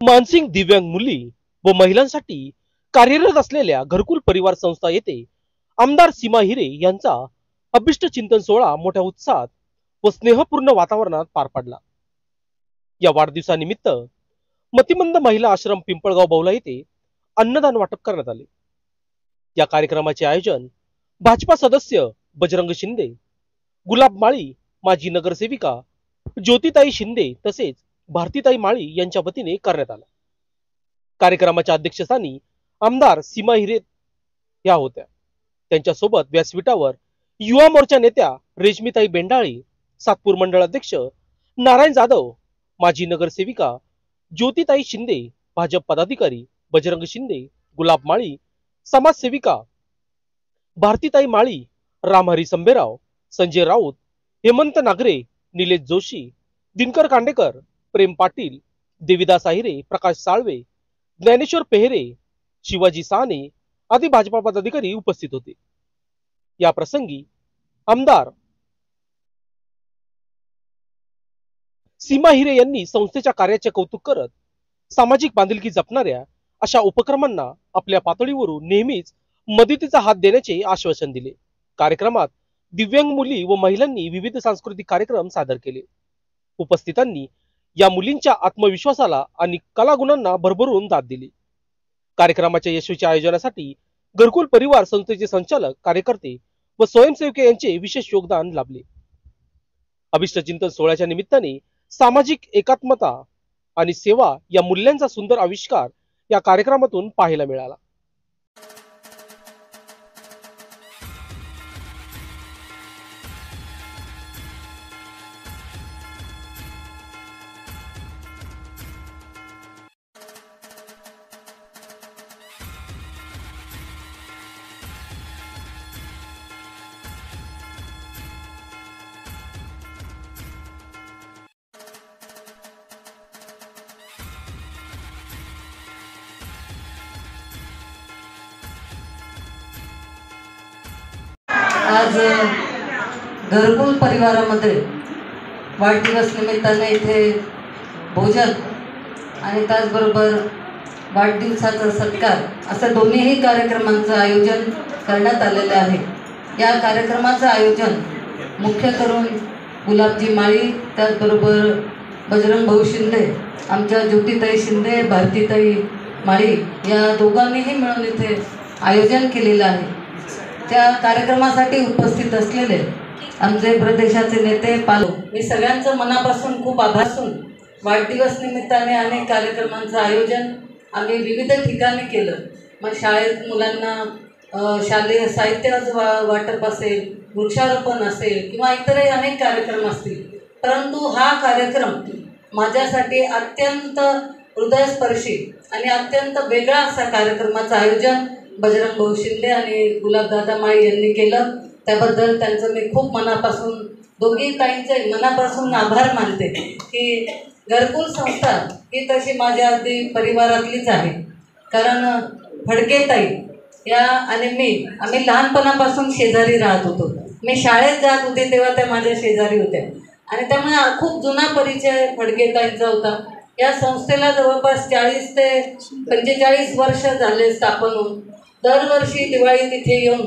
मानसिक दिव्यांग मुली व महिलांसाठी कार्यरत असलेल्या घरकुल परिवार संस्था येथे आमदार सीमा हिरे यांचा अभिष्ट चिंतन सोहळा मोठ्या उत्साहात व स्नेहपूर्ण वातावरणात पार पडला। या वाढदिवसानिमित्त मतिमंद महिला आश्रम पिंपळगाव बौला येथे अन्नदान वाटप करण्यात आले। या कार्यक्रमाचे आयोजन भाजपा सदस्य बजरंग शिंदे, गुलाब माळी, माजी नगरसेविका ज्योतिताई शिंदे तसेच भारतीताई माळी यांच्या वतीने करण्यात आला। कार्यक्रमाच्या अध्यक्षस्थानी आमदार सीमा हिरे या होत्या। त्यांच्या सोबत व्यासपीठावर युवा मोर्चा नेत्या रेशमीताई बेंडाळी, सातपूर मंडळ अध्यक्ष नारायण जाधव, माजी नगरसेविका ज्योतिताई शिंदे, भाजप पदाधिकारी बजरंग शिंदे, गुलाब माळी, समाजसेविका भारतीताई माळी, रामहरी संभेराव, संजय राऊत, हेमंत नागरे, निलेश जोशी, दिनकर कांडेकर, प्रेम पाटील, देविदास आहिरे, प्रकाश साळवे, ज्ञानेश्वर पेहरे, शिवाजी साने आदी भाजपा पदाधिकारी उपस्थित होते। या प्रसंगी आमदार सीमा हिरे यांनी संस्थेच्या कार्याचे कौतुक करत सामाजिक बांधिलकी जपणाऱ्या अशा उपक्रमांना आपल्या पातळीवरून नेहमीच मदतीचा हात देण्याचे आश्वासन दिले। कार्यक्रमात दिव्यांग मुली व महिलांनी विविध सांस्कृतिक कार्यक्रम सादर केले। उपस्थितांनी या मुलींच्या आत्मविश्वासाला आणि कलागुणांना भरभरून दाद दिली। कार्यक्रमाच्या यशस्वी आयोजनासाठी घरकुल परिवार संस्थेचे संचालक, कार्यकर्ते व स्वयंसेवके यांचे विशेष योगदान लाभले। अभिष्ट चिंतन सोहळ्याच्या निमित्ताने सामाजिक एकात्मता आणि सेवा या मूल्यांचा सुंदर आविष्कार या कार्यक्रमातून पाहायला मिळाला। आज घरकुल परिवारामध्ये वाढदिवस निमित्ताने इथे भोजन आणि त्याचबरोबर वाढदिवसाचा सत्कार असं दोन्हीही कार्यक्रमांचं आयोजन करण्यात आलेलं आहे। या कार्यक्रमाचं आयोजन मुख्य करून गुलाबजी माळी, त्याचबरोबर बजरंग भाऊ शिंदे, आमच्या ज्योतिताई शिंदे, भारतीताई माळी या दोघांनीही मिळून इथे आयोजन केलेलं आहे। त्या कार्यक्रमासाठी उपस्थित असलेले आमचे प्रदेशाचे नेते पालक, मी सगळ्यांचं मनापासून खूप आभार असून वाढदिवस निमित्ताने अनेक कार्यक्रमांचं आयोजन आम्ही विविध ठिकाणी केलं। मग शाळेत मुलांना शालेय साहित्य वाटप असेल, वृक्षारोपण असेल किंवा इतरही अनेक कार्यक्रम असतील, परंतु हा कार्यक्रम माझ्यासाठी अत्यंत हृदयस्पर्शी आणि अत्यंत वेगळा असा कार्यक्रमाचं आयोजन बजरंग भाऊ शिंदे आणि गुलाबदादा माळी यांनी केलं। त्याबद्दल त्यांचं मी खूप मनापासून, दोघी ताईंचे मनापासून आभार मानते की घरकुल संस्था ही तशी माझ्या अगदी परिवारातलीच आहे। कारण फडके ताई या आणि आम्ही लहानपणापासून शेजारी राहत होतो। मी शाळेत जात होते तेव्हा त्या माझ्या शेजारी होत्या आणि त्यामुळे खूप जुना परिचय फडके ताईंचा होता। या संस्थेला जवळपास 40 ते 45 वर्ष झाले स्थापन होऊन। दरवर्षी दिवाळी तिथे येऊन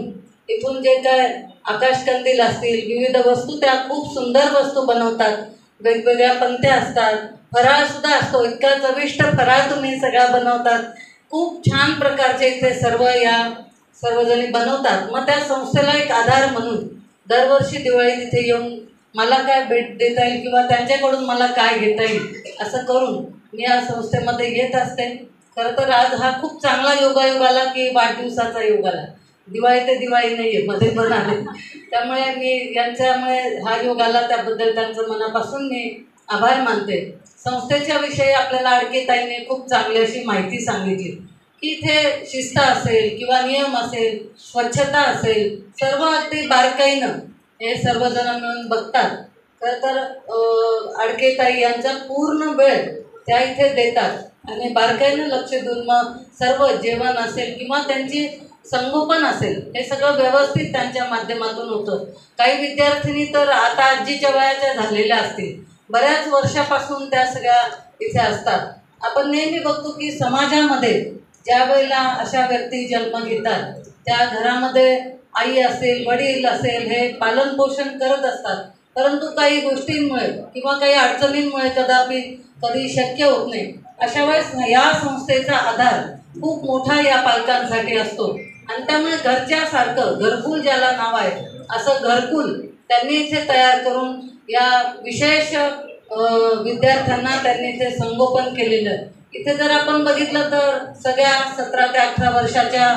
इथून जे काय आकाशकंदील असतील, विविध वस्तू, त्या खूप सुंदर वस्तू बनवतात, वेगवेगळ्या पंत्या असतात, फराळसुद्धा असतो, इतका चविष्ट फराळ तुम्ही सगळा बनवतात, खूप छान प्रकारचे इथे सर्वजणी बनवतात। मग त्या संस्थेला एक आधार म्हणून दरवर्षी दिवाळी तिथे येऊन मला काय भेट देता येईल किंवा त्यांच्याकडून मला काय घेता येईल असं करून मी या संस्थेमध्ये येत असते। खरं तर आज हा खूप चांगला योगायोग आला की वाढदिवसाचा योग आला, दिवाळी ते दिवाळी नाही आहे, मध्ये पण आले, त्यामुळे मी यांच्यामुळे हा योग आला, त्याबद्दल त्यांचं मनापासून मी आभार मानते। संस्थेच्या विषयी आपल्याला आडकेताईंनी खूप चांगली अशी माहिती सांगितली की इथे शिस्त असेल किंवा नियम असेल, स्वच्छता असेल, सर्व अगदी बारकाईनं हे सर्वजण मिळून बघतात। खरं तर आडकेताई यांचा पूर्ण वेळ त्या इथे देतात आणि बारकाईनं लक्ष देऊन मग सर्व जेवण असेल किंवा त्यांची संगोपन असेल हे सगळं व्यवस्थित त्यांच्या माध्यमातून होतं। काही विद्यार्थिनी तर आता आजीच्या वयाच्या झालेल्या असतील, बऱ्याच वर्षापासून त्या सगळ्या इथे असतात आपण नेहमी बघतो की समाजामध्ये ज्या वेळेला अशा व्यक्ती जन्म घेतात त्या घरामध्ये आई असेल, वडील असेल, हे पालनपोषण करत असतात, परंतु काही गोष्टींमुळे किंवा काही अडचणींमुळे कधी शक्य होत नाही. अशा वेळेस या संस्थेचा आधार खूप मोठा या पालकांसाठी असतो आणि त्यामुळे घरच्यासारखं घरकुल ज्याला नाव आहे असं घरकुल त्यांनी इथे तयार करून या विशेष विद्यार्थ्यांना त्यांनी इथे संगोपन केलेलं आहे. इथे जर आपण बघितलं तर सगळ्या 17 ते 18 वर्षाच्या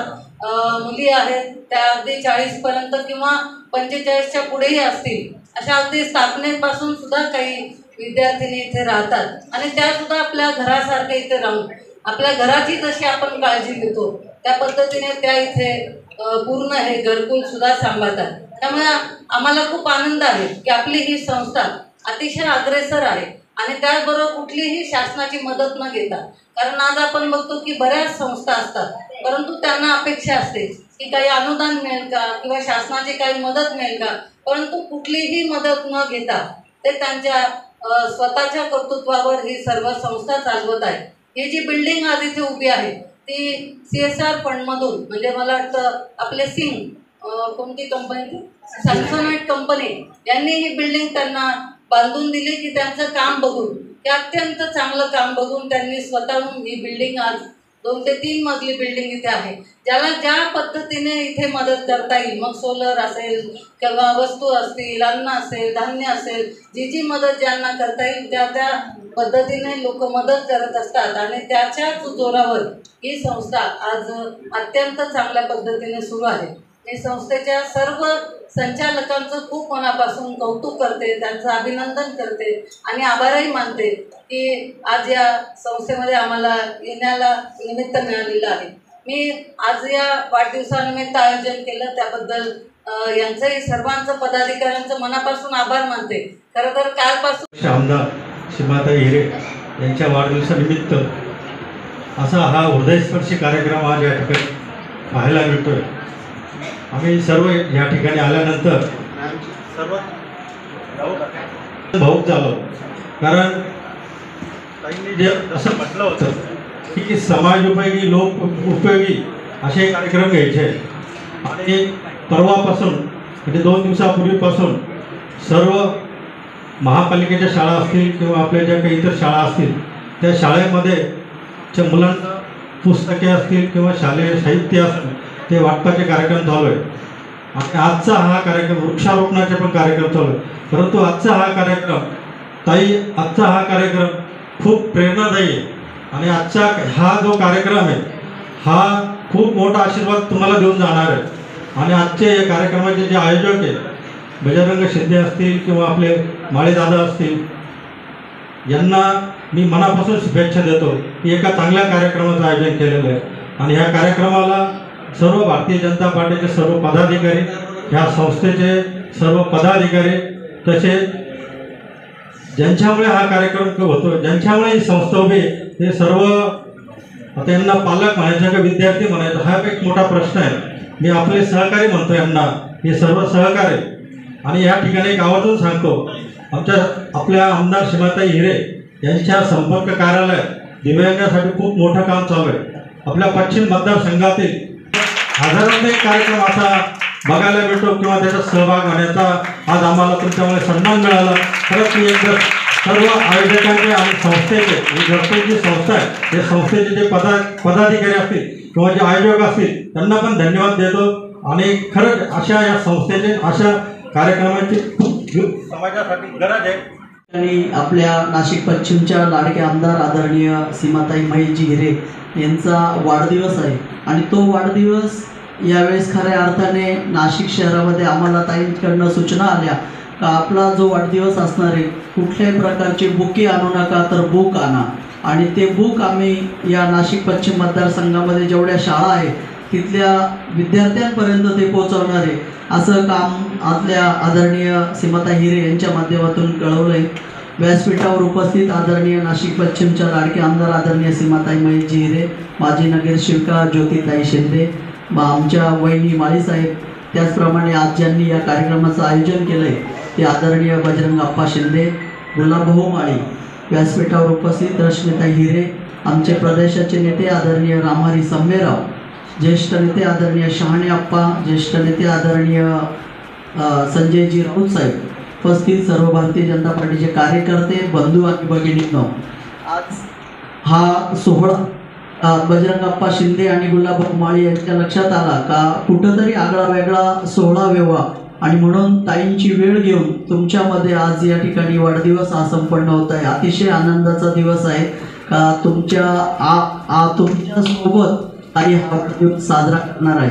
मुली आहेत, त्या अगदी 40पर्यंत किंवा 45च्या पुढेही असतील. अशा अगदी स्थापनेपासून सुद्धा काही विद्यार्थिनी इथे राहतात आणि त्या सुद्धा आपल्या घरासारखे इथे राहून आपल्या घराची जशी आपण काळजी घेतो त्या पद्धतीने त्या इथे पूर्ण हे घरकुल सुद्धा सांभाळतात. त्यामुळे आम्हाला खूप आनंद आहे की आपली ही संस्था अतिशय अग्रेसर आहे आणि त्याचबरोबर कुठलीही शासनाची मदत न घेता, कारण आज आपण बघतो की बऱ्याच संस्था असतात परंतु त्यांना अपेक्षा असते की काही अनुदान मिळेल का किंवा शासनाची काही मदत मिळेल का, परंतु कुठलीही मदत न घेता ते त्यांच्या स्वतःच्या कर्तृत्वावर ही सर्व संस्था चालवत आहे. ही जी बिल्डिंग आज इथे उभी आहे ती CSR फंडमधून, म्हणजे मला वाटतं आपले सिंग कोणती कंपनी, सॅमसोनाइट कंपनी यांनी ही बिल्डिंग त्यांना बांधून दिली की त्यांचं काम बघून, ते अत्यंत चांगलं काम बघून त्यांनी स्वतःहून ही बिल्डिंग आज 2 ते 3 मजली बिल्डिंग इथे आहे. ज्याला ज्या पद्धतीने इथे मदत करता येईल, मग सोलर असेल किंवा वस्तू असतील, अन्न असेल, धान्य असेल, जी मदत ज्यांना करता येईल त्या पद्धतीने लोक मदत करत असतात आणि त्याच्याच जोरावर ही संस्था आज अत्यंत चांगल्या पद्धतीने सुरू आहे. मी संस्थेच्या सर्व संचालकांचं खूप मनापासून कौतुक करते, त्यांचं अभिनंदन करते आणि आभारही मानते की आज या संस्थेमध्ये आम्हाला येण्याला निमित्त मिळालेलं आहे. मी आज या वाढदिवसानिमित्त आयोजन केलं त्याबद्दल यांचंही सर्वांचं पदाधिकाऱ्यांचं मनापासून आभार मानते. खरं तर कालपासून आमदार सीमाताई हिरे यांच्या वाढदिवसानिमित्त असा हा हृदयस्पर्शी कार्यक्रम आज या ठिकाणी पाहायला मिळतोय. आम्ही सर्व या ठिकाणी आल्यानंतर सर्व भाऊक झालो, कारण ताईंनी जे असं म्हटलं होतं की समाजोपयोगी लोक उपयोगी असे कार्यक्रम घ्यायचे आणि परवापासून म्हणजे 2 दिवसापूर्वीपासून सर्व महापालिकेच्या शाळा असतील किंवा आपल्या ज्या काही इतर शाळा असतील त्या शाळेमध्ये मुलांना पुस्तके असतील किंवा शालेय साहित्य असतील ते वाटपाचे कार्यक्रम चालू आहे. आणि आजचा हा कार्यक्रम वृक्षारोपणाचे पण कार्यक्रम चालू आहे. परंतु आजचा हा कार्यक्रम खूप प्रेरणादायी आहे आणि आजचा हा जो कार्यक्रम आहे हा खूप मोठा आशीर्वाद तुम्हाला देऊन जाणार आहे. आणि आजचे या कार्यक्रमाचे जे आयोजक आहेत बजरंग शिंदे असतील किंवा आपले माळेदादा असतील यांना मी मनापासून शुभेच्छा देतो की एका चांगल्या कार्यक्रमाचं आयोजन केलेलं आहे. आणि ह्या कार्यक्रमाला सर्व भारतीय जनता पार्टीचे सर्व पदाधिकारी, ह्या संस्थेचे सर्व पदाधिकारी, तसेच ज्यांच्यामुळे हा कार्यक्रम होतो, ज्यांच्यामुळे ही संस्था उभी हे सर्व, आता यांना पालक म्हणायचं का विद्यार्थी म्हणायचं हा एक मोठा प्रश्न आहे. मी आपले सहकारी म्हणतो यांना, हे सर्व सहकारी. आणि या ठिकाणी एक आवर्जून सांगतो आपल्या आमदार सीमाताई हिरे यांच्या संपर्क कार्यालयात दिव्यांगांसाठी खूप मोठं काम चालू आहे. आपल्या पश्चिम मतदारसंघातील हजारोंचा एक कार्यक्रम असा बघायला मिळतो किंवा त्याचा सहभाग होण्याचा आज आम्हाला तुमच्यामुळे सन्मान मिळाला. खरंच मी एकदा सर्व आयोजकांचे आणि संस्थेचे, ही घरकुलची संस्था आहे, या संस्थेचे जे पदाधिकारी असतील किंवा जे आयोजक असतील त्यांना पण धन्यवाद देतो. आणि खरंच अशा या संस्थेचे अशा कार्यक्रमाची खूप समाजासाठी गरज आहे. आणि आपल्या नाशिक पश्चिमच्या लाडके आमदार आदरणीय सीमाताई महेशजी हिरे यांचा वाढदिवस आहे आणि तो वाढदिवस यावेळेस खऱ्या अर्थाने नाशिक शहरामध्ये आम्हाला ताईंकडनं सूचना आल्या का आपला जो वाढदिवस असणार आहे कुठल्याही प्रकारचे बुके आणू नका तर बुक आणा. आणि ते बुक आम्ही या नाशिक पश्चिम मतदारसंघामध्ये जेवढ्या शाळा आहेत तिथल्या विद्यार्थ्यांपर्यंत ते पोहोचवणार आहे असं काम आपल्या आदरणीय सीमाताई हिरे यांच्या माध्यमातून कळवलं आहे. व्यासपीठावर उपस्थित आदरणीय नाशिक पश्चिमच्या लाडके आमदार आदरणीय सीमाताई महेशजी हिरे, माजी नगरसेविका ज्योतिताई शिंदे, आमच्या वहिनी माळीसाहेब, त्याचप्रमाणे आज ज्यांनी या कार्यक्रमाचं आयोजन केलं आहे ते आदरणीय बजरंग अप्पा शिंदे, गुलाबभाऊ माळी, व्यासपीठावर उपस्थित रश्मिताई हिरे, आमचे प्रदेशाचे नेते आदरणीय रामहरी संमेराव, ज्येष्ठ नेते आदरणीय शहाणे आप्पा, ज्येष्ठ नेते आदरणीय संजयजी राऊत साहेब, उपस्थित सर्व भारतीय जनता पार्टीचे कार्यकर्ते, बंधू आणि भगिनींनो, आज हा सोहळा बजरंगप्पा शिंदे आणि गुलाबराव माळी यांच्या लक्षात आला का कुठंतरी आगळा वेगळा सोहळा व्हावा, आणि म्हणून ताईंची वेळ घेऊन तुमच्यामध्ये आज या ठिकाणी वाढदिवस हा संपन्न होत आहे. अतिशय आनंदाचा दिवस आहे का तुमच्या सोबत ताई हा वाढदिवस साजरा करणार आहे.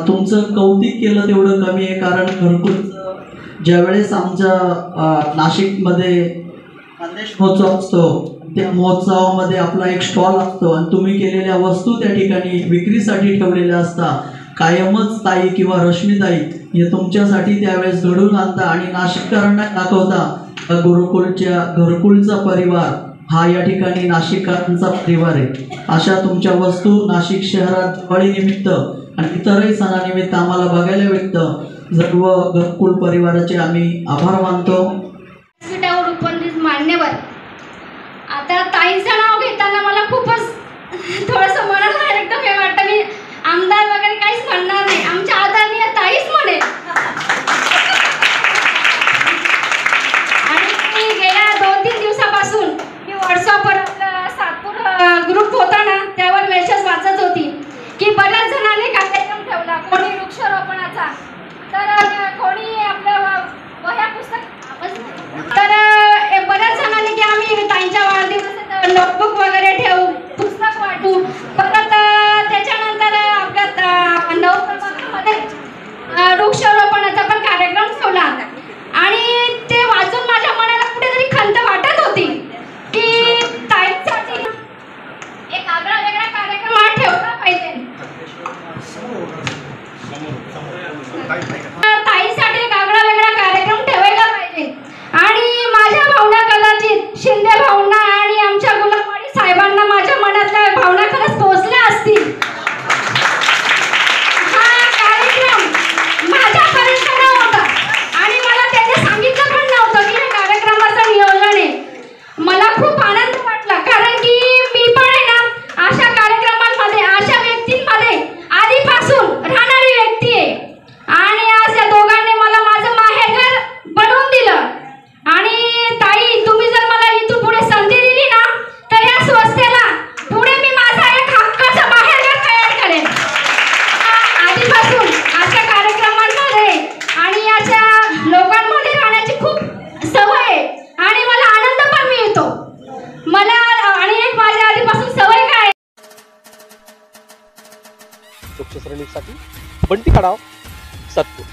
तुमचं कौतुक केलं तेवढं कमी आहे, कारण घरकुलचं ज्यावेळेस आमच्या नाशिकमध्ये खानदेश महोत्सव असतो त्या महोत्सवामध्ये आपला एक स्टॉल असतो आणि तुम्ही केलेल्या वस्तू त्या ठिकाणी विक्रीसाठी ठेवलेल्या असतात. कायमच ताई किंवा रश्मीताई हे तुमच्यासाठी त्यावेळेस घडून आणता आणि नाशिककरांना दाखवता घरकुलचा परिवार हा या ठिकाणी नाशिककरांचा परिवार आहे. अशा तुमच्या वस्तू नाशिक शहरात दिवाळीनिमित्त आणि इतरही सणानिमित्त आम्हाला बघायला भेटतं. सर्व घरकुल परिवाराचे आम्ही आभार मानतो. मान्यवर, आता ताईंचं नाव घेताना मला खूपच थोडंसं मनाला एकदम हे वाटतं. मी आमदार वगैरे काहीच म्हणणार नाही, आमच्या आदरणीय ताईच म्हणेल. आणि गेल्या 2-3 दिवसापासून मी व्हॉट्सअपवर आपला सातपूर ग्रुप होता ना, त्यावर मेसेज वाचत होती की बऱ्याच जणांनी कार्यक्रम ठेवला, कोणी वृक्षारोपणाचा, तर कोणी आपलं वह्या पुस्तक, तर बऱ्याच जणांनी की आम्ही ताईंच्या वाढदिवसात नोटबुक वगैरे ठेवू, पुस्तक वाटू. परत त्याच्यानंतर आपल्या 9 मध्ये वृक्षारोपणाचा पण कार्यक्रम ठेवला आणि ते वाचून माझ्या मनाला कुठेतरी खंत वाटत होती की ताईंसाठी एक आगळा वेगळा कार्यक्रम हा ठेवला पाहिजे. ताईंसाठी एक आगळा वेगळा कार्यक्रम ठेवायला पाहिजे. आणि माझ्या भावना कदाचित शिंदे भावना आणि आमच्या गुलाबवाडी साहेबांना माझ्या मनातल्या भावना खरंच पोहोचल्या असतील. हा कार्यक्रम माझ्यापर्यंत नव्हता आणि मला त्यांनी सांगितलं पण नव्हतं की हे कार्यक्रमाचं नियोजन आहे. मला खूप आनंद वाटला, कारण की मी पण आहे ना अशा कार्यक्रमांमध्ये, अशा व्यक्तींमध्ये आधीपासून राहणारी व्यक्ती आहे. आणि आज या दोघांनी मला माझं माहेरघर बनवून दिलं. आणि ताई, तुम्ही जर मला इथून पुढे संधी दिली ना, तर या संस्थेला पुढे मी माझा एक हक्काचं माहेरघर तयार करेन. आधीपासून अशा कार्यक्रमांमध्ये आणि अशा लोकांमध्ये राहण्याची खूप सवय आहे आणि मला आनंद पण मिळतो. मला आणि एक माझ्या आधीपासून सवय काय आहे. लोकशाही साठी बंटी काढाव, सातपूर.